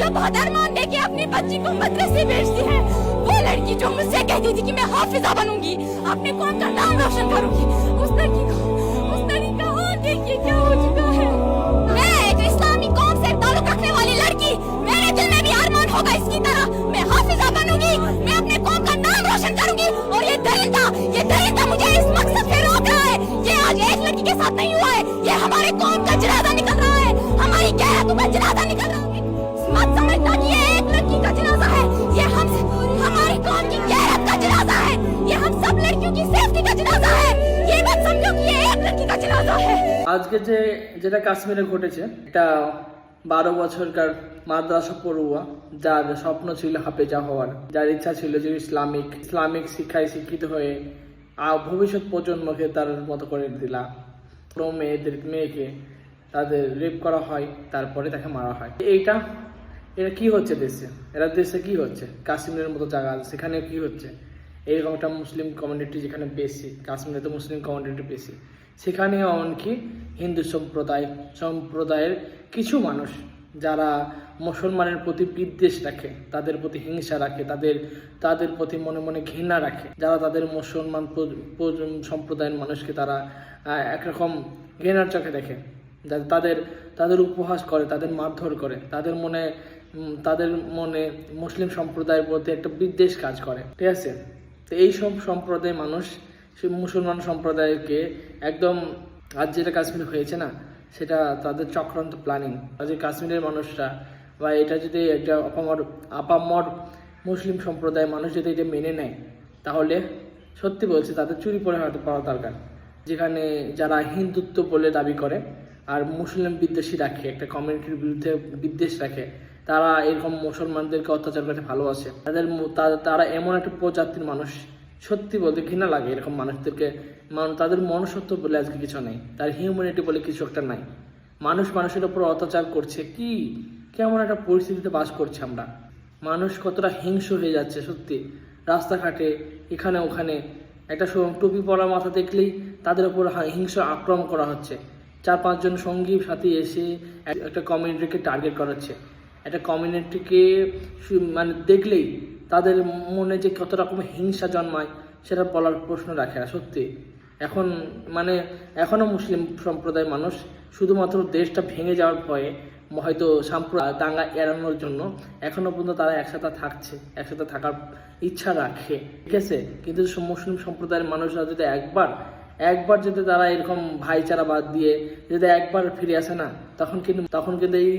जो बहुत अरमान लेके अपनी बच्ची को मदरसे भेजती है, वो लड़की जो मुझसे कहती थी कि मैं हाफिजा बनूंगी, अपने कौम का नाम रोशन करूंगी, उस लड़की का हाल देखिए क्या हो चुका है। मैं एक इस्लामी कौम से ताल्लुक रखने वाली लड़की, मेरे दिल में भी अरमान होगा इसकी तरह, मैं हाफिजा बनूंगी, मैं अपने कौम का नाम रोशन करूंगी। और ये दरिंदा मुझे इस मकसद से रोक रहा है। ये आज एक लड़की के साथ नहीं हुआ है, ये हमारे कौम का जनाजा निकल रहा है, हमारी गैरतों का जनाजा निकल रहा है। मत समझना कि ये एक लड़की का जनाजा है, ये हमारी कौम की गैरत का जनाजा है, ये हम सब लड़कियों की सेफ्टी का जनाजा है। ये मत समझो कि ये एक लड़की का जनाजा है। আজকে যেটা কাশ্মীরে ঘটেছে, এটা 12 বছরকার মাদ্রাসা পড়ুয়া যার স্বপ্ন ছিল হাফেজা হওয়ার, যার ইচ্ছা ছিল যে ইসলামিক শিক্ষায় শিক্ষিত হয়ে ভবিষ্যৎ প্রজন্মকে তার মতো করে দিলা, মেয়েকে তাদের রেপ করা হয়, তারপরে তাকে মারা হয়। এটা কি হচ্ছে দেশে কি হচ্ছে? কাশ্মীরের মতো জায়গা সেখানে কি হচ্ছে? এইরকম একটা মুসলিম কমিউনিটি যেখানে বেশি, কাশ্মীরে তো মুসলিম কমিউনিটি বেশি, সেখানে এমনকি হিন্দু সম্প্রদায়ের কিছু মানুষ যারা মুসলমানের প্রতি বিদ্বেষ রাখে, তাদের প্রতি হিংসা রাখে, তাদের প্রতি মনে মনে ঘৃণা রাখে, যারা তাদের মুসলমান সম্প্রদায়ের মানুষকে তারা একরকম ঘৃণার চোখে দেখে, তাদের উপহাস করে, তাদের মারধর করে, তাদের মনে মুসলিম সম্প্রদায়ের প্রতি একটা বিদ্বেষ কাজ করে, ঠিক আছে? তো এই সব সম্প্রদায়ের মানুষ সেই মুসলমান সম্প্রদায়কে একদম, আজ যেটা কাশ্মীর হয়েছে না, সেটা তাদের চক্রান্ত প্ল্যানিং। আজ কাশ্মীরের মানুষরা বা এটা যদি একটা আপামর মুসলিম সম্প্রদায়ের মানুষ যদি এটা মেনে নেয়, তাহলে সত্যি বলছে তাদের চুরি করে হয়তো পাওয়া দরকার। যেখানে যারা হিন্দুত্ব বলে দাবি করে আর মুসলিম বিদ্বেষী রাখে, একটা কমিউনিটির বিরুদ্ধে বিদ্বেষ রাখে, তারা এরকম মুসলমানদেরকে অত্যাচার করতে ভালোবাসে, তারা এমন একটা প্রজাতির মানুষ, সত্যি বলতে ঘৃণা লাগে এরকম মানুষদেরকে। তাদের মনুষ্যত্ব বলে আজকে কিছু নেই, তার হিউম্যানিটি বলে কিছু একটা নাই। মানুষের উপর অত্যাচার করছে, কেমন একটা পরিস্থিতিতে বাস করছে আমরা। মানুষ কতটা হিংস্র হয়ে যাচ্ছে সত্যি, রাস্তাঘাটে এখানে ওখানে একটা টুপি পরা মাথা দেখলেই তাদের উপর হিংস্র আক্রমণ করা হচ্ছে। 4-5 জন সঙ্গী সাথী এসে একটা কমিউনিটিকে টার্গেট করাচ্ছে, একটা কমিউনিটিকে মানে দেখলেই তাদের মনে যে কত রকমের হিংসা জন্মায় সেটা বলার প্রশ্ন রাখে না সত্যি। এখনও মুসলিম সম্প্রদায়ের মানুষ শুধুমাত্র দেশটা ভেঙে যাওয়ার ভয়ে, হয়তো দাঙ্গা এড়ানোর জন্য এখনো পর্যন্ত তারা একসাথে থাকার ইচ্ছা রাখে, ঠিক আছে? কিন্তু মুসলিম সম্প্রদায়ের মানুষরা যদি একবার যদি তারা এরকম ভাইচারা বাদ দিয়ে যদি একবার ফিরে আসে না, তখন কিন্তু এই